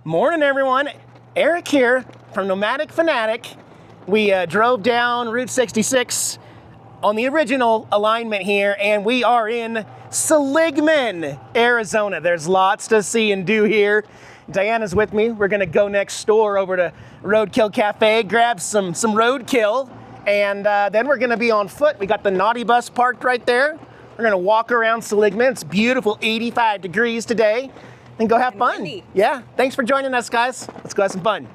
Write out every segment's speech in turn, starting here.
Morning, everyone. Eric here from Nomadic Fanatic. We drove down Route 66 on the original alignment here, and we are in Seligman, Arizona. There's lots to see and do here. Diana's with me. We're gonna go next door over to Roadkill Cafe, grab some Roadkill, and then we're gonna be on foot. We got the NautiBus parked right there. We're gonna walk around Seligman. It's beautiful, 85 degrees today. And go have fun. Windy. Yeah, thanks for joining us, guys. Let's go have some fun.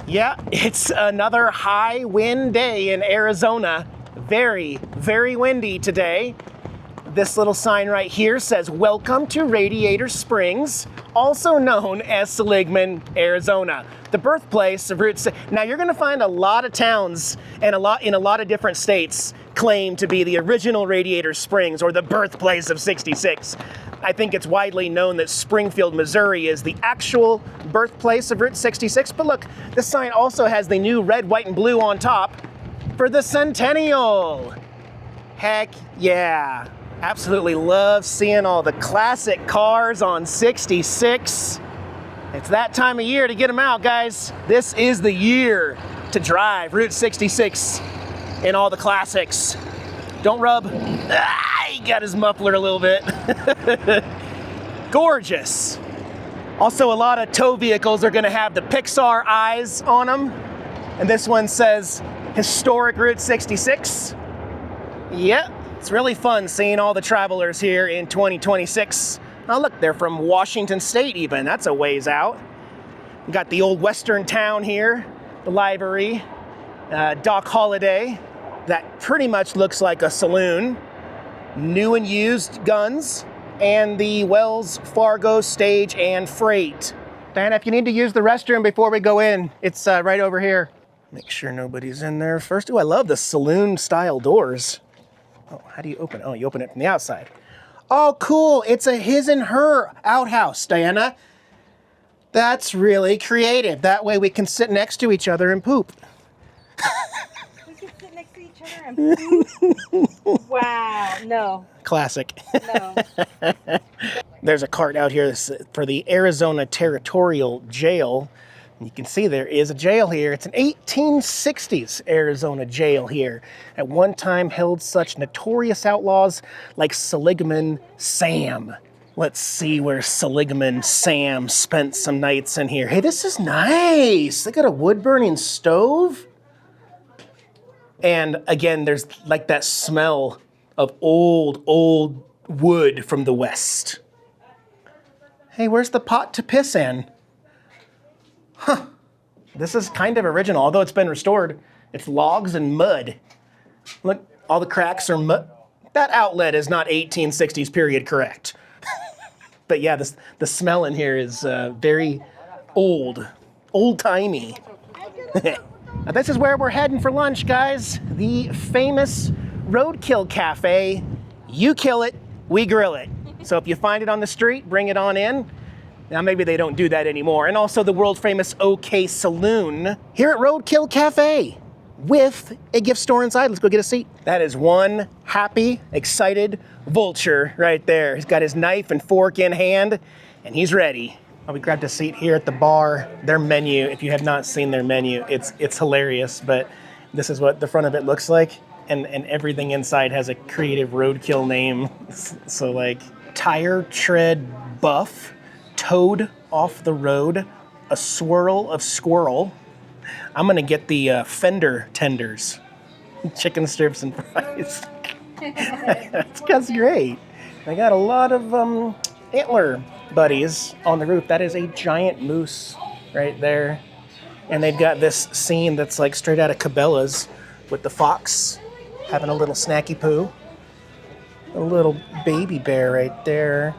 Yeah, it's another high wind day in Arizona. Very, very windy today. This little sign right here says, "Welcome to Radiator Springs," also known as Seligman, Arizona, the birthplace of Route 6. Now you're gonna find a lot of towns and in a lot of different states claim to be the original Radiator Springs or the birthplace of 66. I think it's widely known that Springfield, Missouri is the actual birthplace of Route 66, but look, this sign also has the new red, white, and blue on top for the Centennial. Heck yeah. Absolutely love seeing all the classic cars on 66. It's that time of year to get them out, guys. This is the year to drive Route 66 in all the classics. Don't rub. Ah, he got his muffler a little bit. Gorgeous. Also, a lot of tow vehicles are gonna have the Pixar eyes on them. And this one says, Historic Route 66. Yep. It's really fun seeing all the travelers here in 2026. Oh, look, they're from Washington State even. That's a ways out. We got the old Western town here, the library, Doc Holliday. That pretty much looks like a saloon. New and used guns, and the Wells Fargo stage and freight. Diana, if you need to use the restroom before we go in, it's right over here. Make sure nobody's in there first. Ooh, I love the saloon style doors. Oh, how do you open it? Oh, you open it from the outside. Oh, cool. It's a his and her outhouse, Diana. That's really creative. That way we can sit next to each other and poop. We can sit next to each other and poop? Wow, no. Classic. No. There's a cart out here for the Arizona Territorial Jail. You can see there is a jail here. It's an 1860s Arizona jail here. At one time held such notorious outlaws like Seligman Sam. Let's see where Seligman Sam spent some nights in here. Hey, this is nice. They got a wood-burning stove. And again, there's like that smell of old wood from the West. Hey, where's the pot to piss in? Huh, this is kind of original, although it's been restored. It's logs and mud. Look, all the cracks are mud. That outlet is not 1860s period correct. But yeah, the smell in here is very old-timey. Now this is where we're heading for lunch, guys. The famous Roadkill Cafe. You kill it, we grill it. So if you find it on the street, bring it on in. Now, maybe they don't do that anymore. And also the world famous OK Saloon here at Roadkill Cafe with a gift store inside. Let's go get a seat. That is one happy, excited vulture right there. He's got his knife and fork in hand, and he's ready. Well, we grabbed a seat here at the bar. Their menu, if you have not seen their menu, it's hilarious, but this is what the front of it looks like. And everything inside has a creative Roadkill name. So like, tire tread buff, Toad off the road, a swirl of squirrel. I'm gonna get the fender tenders, chicken strips and fries. That's great. I got a lot of antler buddies on the roof. That is a giant moose right there. And they've got this scene that's like straight out of Cabela's with the fox having a little snacky poo. A little baby bear right there.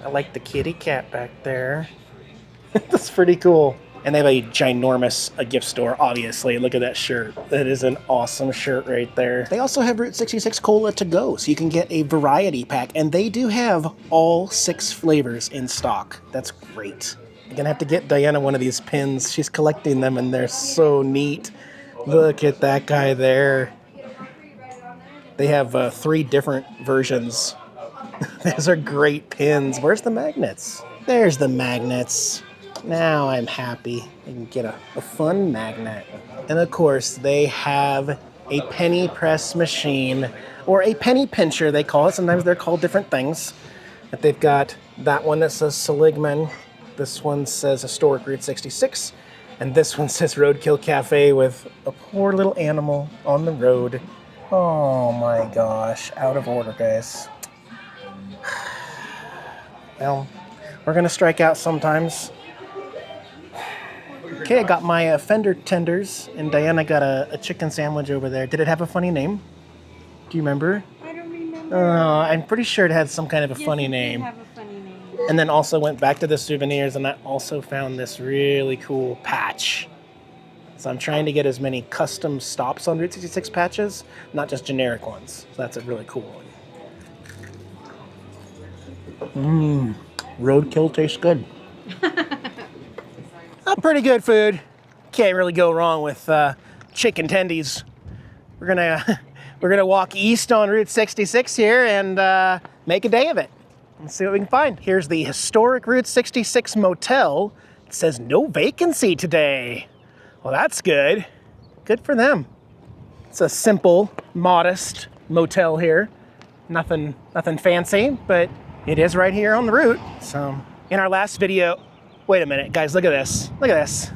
I like the kitty cat back there. That's pretty cool. And they have a ginormous gift store, obviously. Look at that shirt. That is an awesome shirt right there. They also have Route 66 Cola to go, so you can get a variety pack. And they do have all 6 flavors in stock. That's great. I'm gonna have to get Diana one of these pins. She's collecting them and they're so neat. Look at that guy there. They have 3 different versions. Those are great pins. Where's the magnets? There's the magnets. Now I'm happy. I can get a fun magnet. And of course, they have a penny press machine, or a penny pincher, they call it. Sometimes they're called different things. But they've got that one that says Seligman. This one says Historic Route 66. And this one says Roadkill Cafe with a poor little animal on the road. Oh my gosh, out of order, guys. Well, we're gonna strike out sometimes. Okay, I got my fender tenders, and Diana got a chicken sandwich over there. Did it have a funny name? Do you remember? I don't remember. I'm pretty sure it had some kind of a funny name. Did have a funny name. And then also went back to the souvenirs, and I also found this really cool patch. So I'm trying to get as many custom stops on Route 66 patches, not just generic ones. So that's a really cool one. Roadkill tastes good. Pretty good food. Can't really go wrong with chicken tendies. We're gonna walk east on Route 66 here and make a day of it. Let's see what we can find. Here's the historic Route 66 motel. It says no vacancy today. Well, that's good. Good for them. It's a simple, modest motel here. Nothing fancy, but it is right here on the route. So in our last video, wait a minute, guys, look at this. Look at this.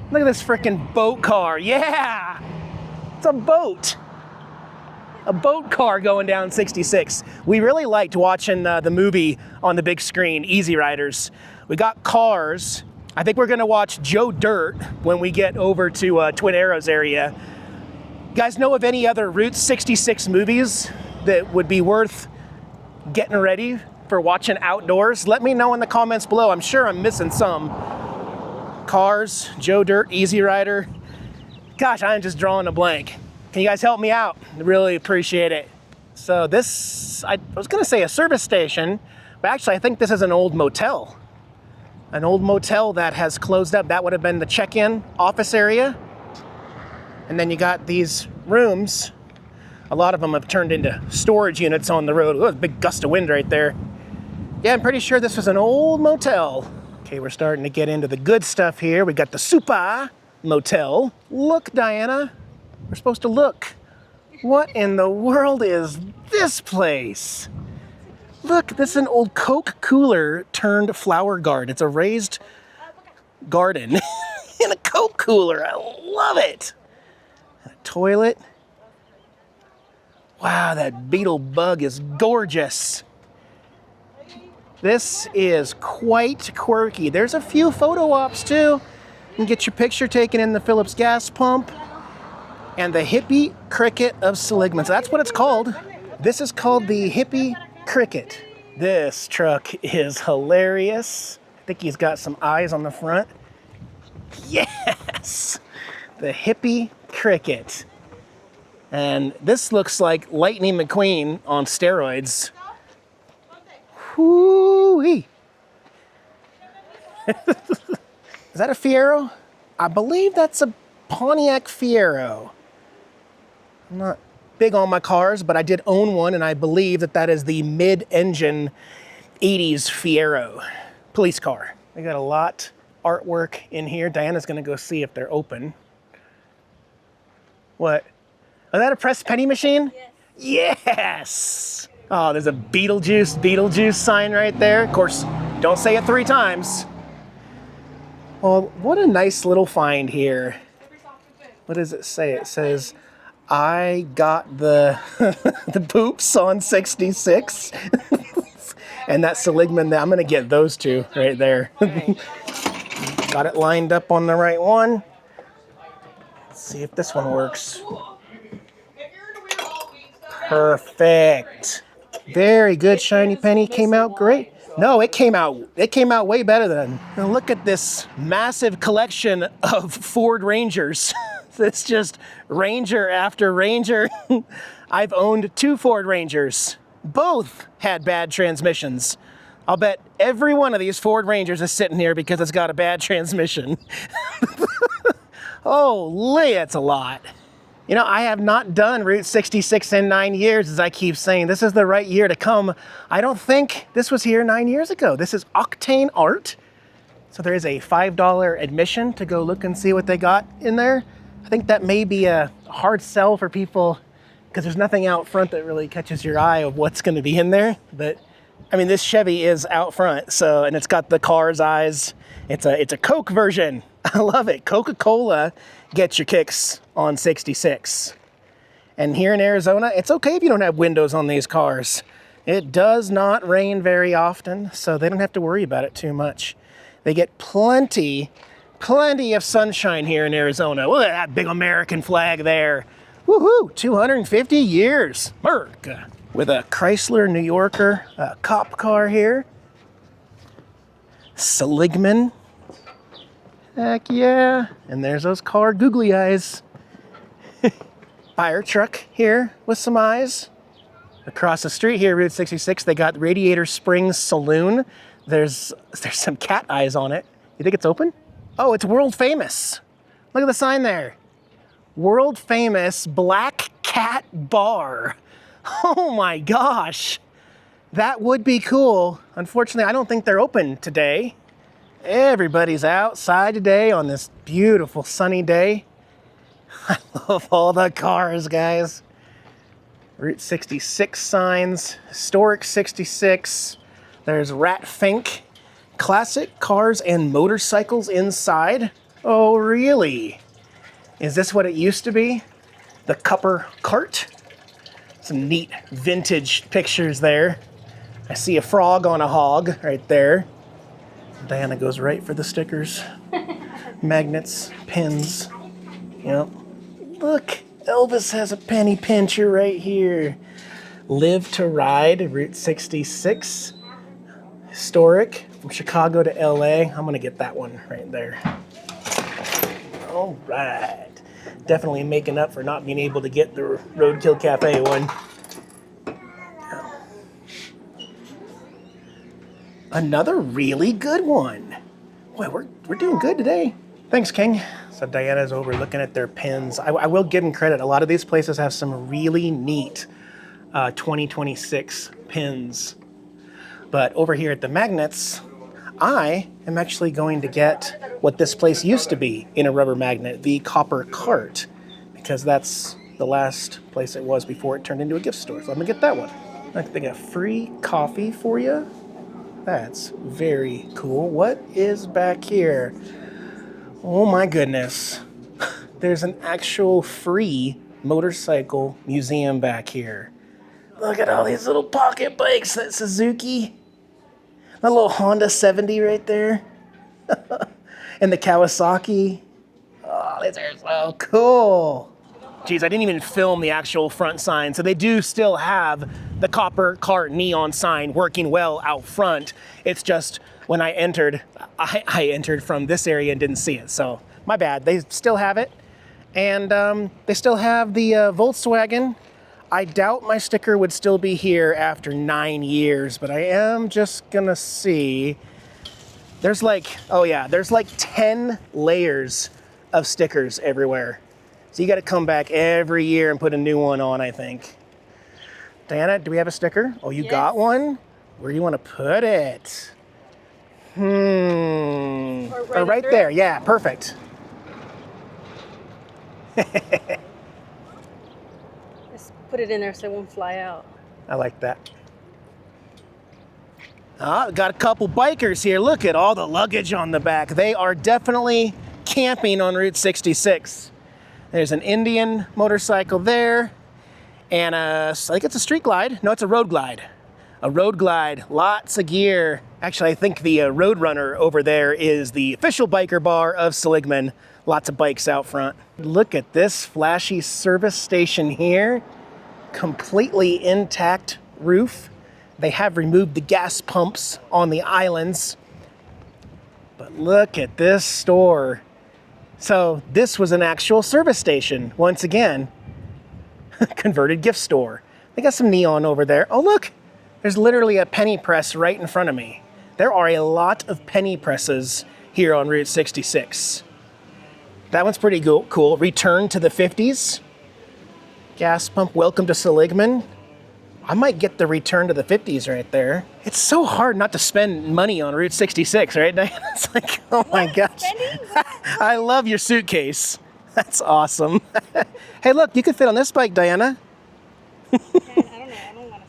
Look at this freaking boat car. Yeah, it's a boat. A boat car going down 66. We really liked watching the movie on the big screen, Easy Riders. We got cars. I think we're gonna watch Joe Dirt when we get over to Twin Arrows area. You guys know of any other Route 66 movies that would be worth getting ready for watching outdoors? Let me know in the comments below. I'm sure I'm missing some. Cars, Joe Dirt, Easy Rider. Gosh, I'm just drawing a blank. Can you guys help me out? I really appreciate it. So this, I was gonna say a service station, but actually I think this is an old motel. An old motel that has closed up. That would have been the check-in office area. And then you got these rooms. A lot of them have turned into storage units on the road. Oh, a big gust of wind right there. Yeah, I'm pretty sure this was an old motel. Okay, we're starting to get into the good stuff here. We got the Super Motel. Look, Diana, we're supposed to look. What in the world is this place? Look, this is an old Coke cooler turned flower garden. It's a raised garden in a Coke cooler. I love it. A toilet. Wow, that beetle bug is gorgeous. This is quite quirky. There's a few photo ops too. You can get your picture taken in the Phillips gas pump. And the Hippie Cricket of Seligman. So that's what it's called. This is called the Hippie Cricket. This truck is hilarious. I think he's got some eyes on the front. Yes! The Hippie Cricket. And this looks like Lightning McQueen on steroids. Whoo-wee. Is that a Fiero? I believe that's a Pontiac Fiero. I'm not big on my cars, but I did own one, and I believe that that is the mid-engine 80s Fiero police car. They got a lot of artwork in here. Diana's gonna go see if they're open. What? Is that a pressed penny machine? Yes. Yes! Oh, there's a Beetlejuice sign right there. Of course, don't say it 3 times. Well, what a nice little find here. What does it say? It says, I got the the poops on 66. And that Seligman, I'm gonna get those 2 right there. Got it lined up on the right one. Let's see if this one works. Perfect. Very good, shiny penny. Came out great. No, it came out way better than. Now look at this massive collection of Ford Rangers. It's just Ranger after Ranger. I've owned 2 Ford Rangers. Both had bad transmissions. I'll bet every one of these Ford Rangers is sitting here because it's got a bad transmission. Holy, that's a lot. You know, I have not done Route 66 in 9 years, as I keep saying. This is the right year to come. I don't think this was here 9 years ago. This is Octane Art. So there is a $5 admission to go look and see what they got in there. I think that may be a hard sell for people because there's nothing out front that really catches your eye of what's going to be in there. But I mean, this Chevy is out front, so, and it's got the car's eyes. It's a Coke version. I love it. Coca-Cola gets your kicks on 66. And here in Arizona, it's okay if you don't have windows on these cars. It does not rain very often, so they don't have to worry about it too much. They get plenty of sunshine here in Arizona. Look at that big American flag there. Woohoo, 250 years, America. With a Chrysler New Yorker cop car here. Seligman. Heck yeah. And there's those car googly eyes. Fire truck here with some eyes. Across the street here, Route 66, they got Radiator Springs Saloon. There's some cat eyes on it. You think it's open? Oh, it's world famous. Look at the sign there. World famous Black Cat Bar. Oh my gosh. That would be cool. Unfortunately, I don't think they're open today. Everybody's outside today on this beautiful sunny day. I love all the cars, guys. Route 66 signs, Historic 66. There's Rat Fink, classic cars and motorcycles inside. Oh, really? Is this what it used to be? The Cupper Cart? Some neat vintage pictures there. I see a frog on a hog right there. Diana goes right for the stickers. Magnets, pins. Yep. Look, Elvis has a penny pincher right here. Live to Ride, Route 66. Historic, from Chicago to LA. I'm gonna get that one right there. All right. Definitely making up for not being able to get the Roadkill Cafe one. Another really good one. Boy, we're doing good today. Thanks, King. So Diana's over looking at their pins. I will give them credit. A lot of these places have some really neat 2026 pins. But over here at the magnets, I am actually going to get what this place used to be in a rubber magnet, the Copper Cart, because that's the last place it was before it turned into a gift store. So I'm gonna get that one. I think they got free coffee for you. That's very cool. What is back here? Oh my goodness. There's an actual free motorcycle museum back here. Look at all these little pocket bikes, that Suzuki. That little Honda 70 right there. And the Kawasaki. Oh, these are so cool. Geez, I didn't even film the actual front sign. So they do still have the Copper Cart neon sign working well out front. It's just when I entered, I entered from this area and didn't see it. So my bad. They still have it. And they still have the Volkswagen. I doubt my sticker would still be here after 9 years, but I am just gonna see. There's like, oh yeah, there's like 10 layers of stickers everywhere. So you gotta come back every year and put a new one on, I think. Diana, do we have a sticker? Oh, you got one? Where do you wanna put it? Or right there, yeah, perfect. Put it in there so it won't fly out. I like that. Got a couple bikers here. Look at all the luggage on the back. They are definitely camping on Route 66. There's an Indian motorcycle there. And I think it's a street glide. No, it's a road glide. A road glide, lots of gear. Actually, I think the Roadrunner over there is the official biker bar of Seligman. Lots of bikes out front. Look at this flashy service station here. Completely intact roof. They have removed the gas pumps on the islands. But look at this store. So this was an actual service station. Once again, converted gift store. They got some neon over there. Oh look, there's literally a penny press right in front of me. There are a lot of penny presses here on Route 66. That one's pretty cool. Return to the 50s. Gas pump, welcome to Seligman. I might get the return to the 50s right there. It's so hard not to spend money on Route 66, right, Diana? It's like, oh my gosh. I love your suitcase. That's awesome. Hey, look, you could fit on this bike, Diana. I don't want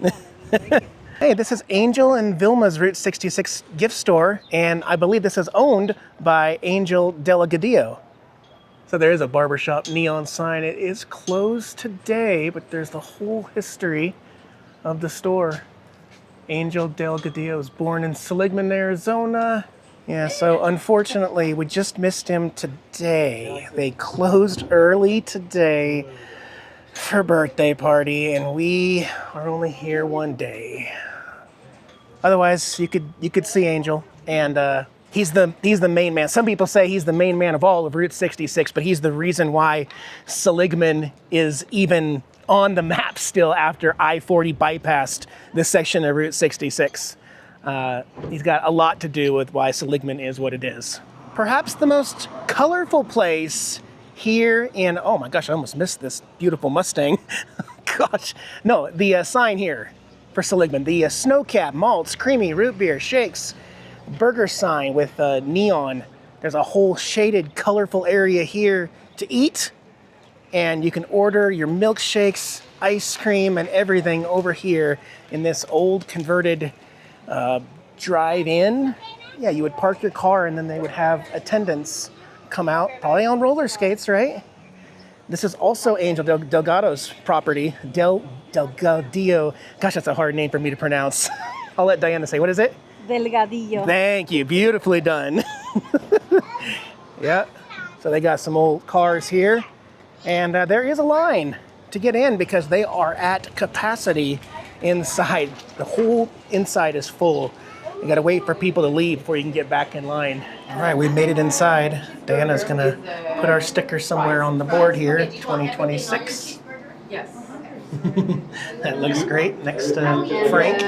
to stand. Hey, this is Angel and Vilma's Route 66 gift store, and I believe this is owned by Angel Delgadillo. So there is a barbershop neon sign. It is closed today, but there's the whole history of the store. Angel Delgadillo was born in Seligman, Arizona. Yeah, so unfortunately, we just missed him today. They closed early today for birthday party, and we are only here one day. Otherwise, you could see Angel, and he's the main man. Some people say he's the main man of all of Route 66, but he's the reason why Seligman is even on the map still after I-40 bypassed this section of Route 66. He's got a lot to do with why Seligman is what it is. Perhaps the most colorful place here in, oh my gosh, I almost missed this beautiful Mustang. Gosh, no, the sign here for Seligman, the snow cap, malts, creamy, root beer, shakes, burger sign with neon. There's a whole shaded, colorful area here to eat, and you can order your milkshakes, ice cream, and everything over here in this old converted drive-in. Yeah, you would park your car, and then they would have attendants come out, probably on roller skates, right? This is also Angel Delgado's property, Delgadillo. Gosh, that's a hard name for me to pronounce. I'll let Diana say, what is it? Delgadillo. Thank you, beautifully done. Yeah, so they got some old cars here, and there is a line to get in because they are at capacity inside. The whole inside is full. You gotta wait for people to leave before you can get back in line. All right, we made it inside. Diana's gonna put our sticker somewhere on the board here, 2026. Yes. That looks great next to Frank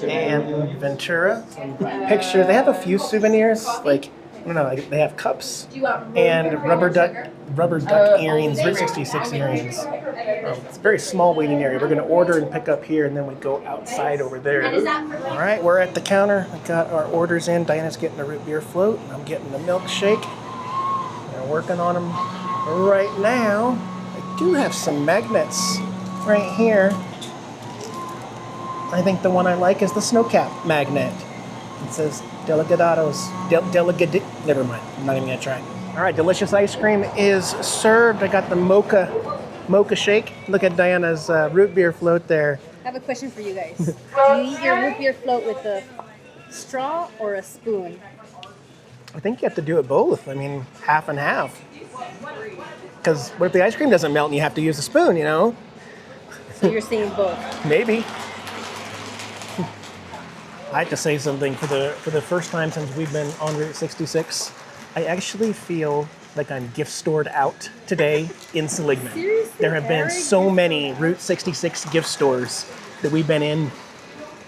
and Ventura. Some pictures. They have a few souvenirs, like, I don't know, like they have cups and rubber duck earrings, Route 66 earrings. It's a very small waiting area. We're going to order and pick up here, and then we go outside over there. All right, we're at the counter. We got our orders in. Diana's getting a root beer float, and I'm getting a milkshake. We're working on them right now. I do have some magnets right here. I think the one I like is the snowcap magnet. It says never mind. I'm not even gonna try. All right, delicious ice cream is served. I got the mocha shake. Look at Diana's root beer float there. I have a question for you guys. Do you eat your root beer float with a straw or a spoon? I think you have to do it both. I mean, half and half. Because what if the ice cream doesn't melt and you have to use a spoon, you know? So you're saying both? Maybe. I have to say something. For the first time since we've been on Route 66, I actually feel like I'm gift stored out today in Seligman. Seriously? There have been so many Route 66 gift stores that we've been in.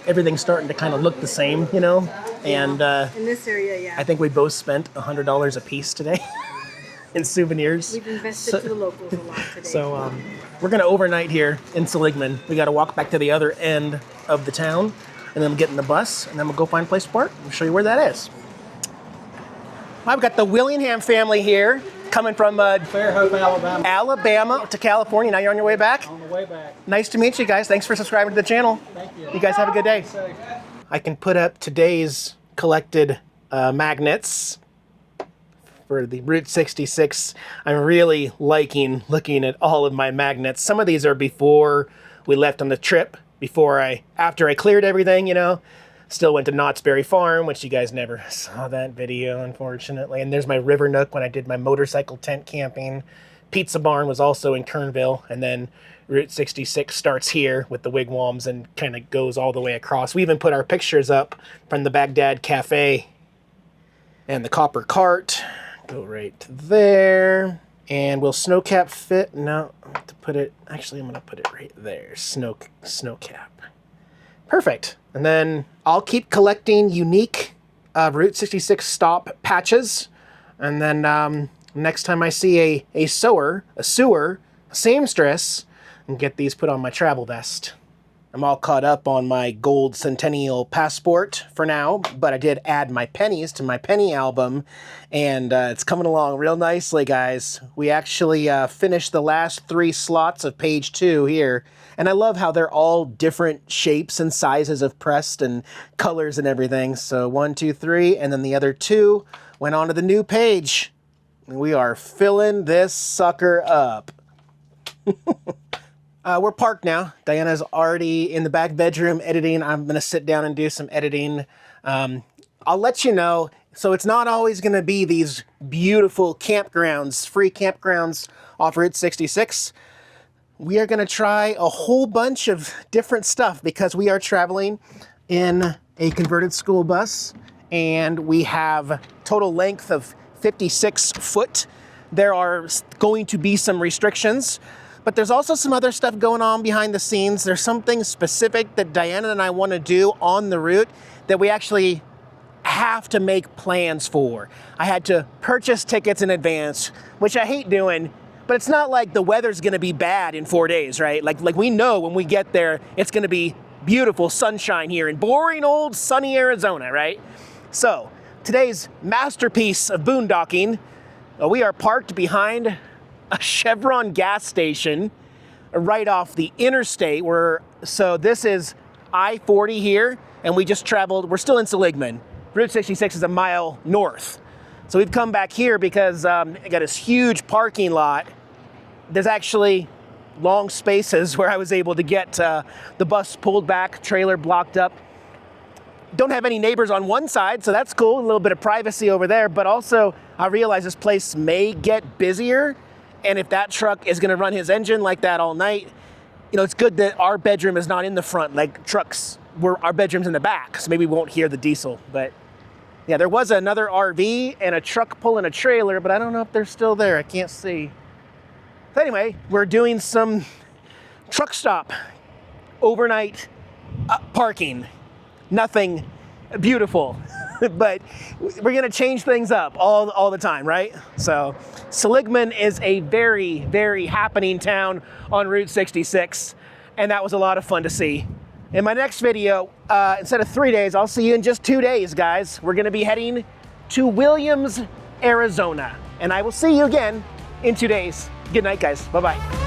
Everything's starting to kind of look the same, you know? And in this area, yeah. I think we both spent $100 a piece today in souvenirs. We've invested to the locals a lot today. So we're going to overnight here in Seligman. We got to walk back to the other end of the town, and then we'll get in the bus, and then we'll go find a place to park. We'll show you where that is. I've got the Willingham family here, coming from Fairhope, Alabama. Alabama to California. Now you're on your way back? On the way back. Nice to meet you guys. Thanks for subscribing to the channel. Thank you. You guys have a good day. Safe. I can put up today's collected magnets for the Route 66. I'm really liking looking at all of my magnets. Some of these are before we left on the trip, after I cleared everything, you know. Still went to Knott's Berry Farm, which you guys never saw that video, unfortunately. And there's my River Nook when I did my motorcycle tent camping. Pizza Barn was also in Kernville, and then Route 66 starts here with the wigwams and kind of goes all the way across. We even put our pictures up from the Baghdad Cafe and the Copper Cart. Go right to there. And will snowcap fit? No, I have to put it, actually I'm gonna put it right there. Snowcap. Perfect. And then I'll keep collecting unique Route 66 stop patches. And then Next time I see a sewer, a seamstress, and get these put on my travel vest. I'm all caught up on my gold centennial passport for now, but I did add my pennies to my penny album, and it's coming along real nicely, guys. We actually finished the last 3 slots of page 2 here, and I love how they're all different shapes and sizes of pressed and colors and everything. So 1, 2, 3, and then the other 2 went on to the new page. We are filling this sucker up. We're parked now. Diana's already in the back bedroom editing. I'm going to sit down and do some editing. I'll let you know. So it's not always going to be these beautiful campgrounds, free campgrounds off Route 66. We are going to try a whole bunch of different stuff because we are traveling in a converted school bus, and we have total length of 56 foot. There are going to be some restrictions, but there's also some other stuff going on behind the scenes. There's something specific that Diana and I want to do on the route that we actually have to make plans for. I had to purchase tickets in advance, which I hate doing, but it's not like the weather's going to be bad in 4 days, right? Like we know when we get there, it's going to be beautiful sunshine here in boring old sunny Arizona, right? So today's masterpiece of boondocking, we are parked behind a Chevron gas station right off the interstate. So this is I-40 here, and we just traveled, we're still in Seligman. Route 66 is a mile north. So we've come back here because I got this huge parking lot. There's actually long spaces where I was able to get the bus pulled back, trailer blocked up. Don't have any neighbors on one side, so that's cool, a little bit of privacy over there, but also I realize this place may get busier, and if that truck is gonna run his engine like that all night, you know, it's good that our bedroom is not in the front like trucks, our bedroom's in the back, so maybe we won't hear the diesel. But yeah, there was another RV and a truck pulling a trailer, but I don't know if they're still there, I can't see. So anyway, we're doing some truck stop, overnight parking. Nothing beautiful, but we're gonna change things up all the time, right? So Seligman is a very, very happening town on Route 66, and that was a lot of fun to see. In my next video, instead of 3 days, I'll see you in just 2 days, guys. We're gonna be heading to Williams, Arizona, and I will see you again in 2 days. Good night, guys. Bye-bye.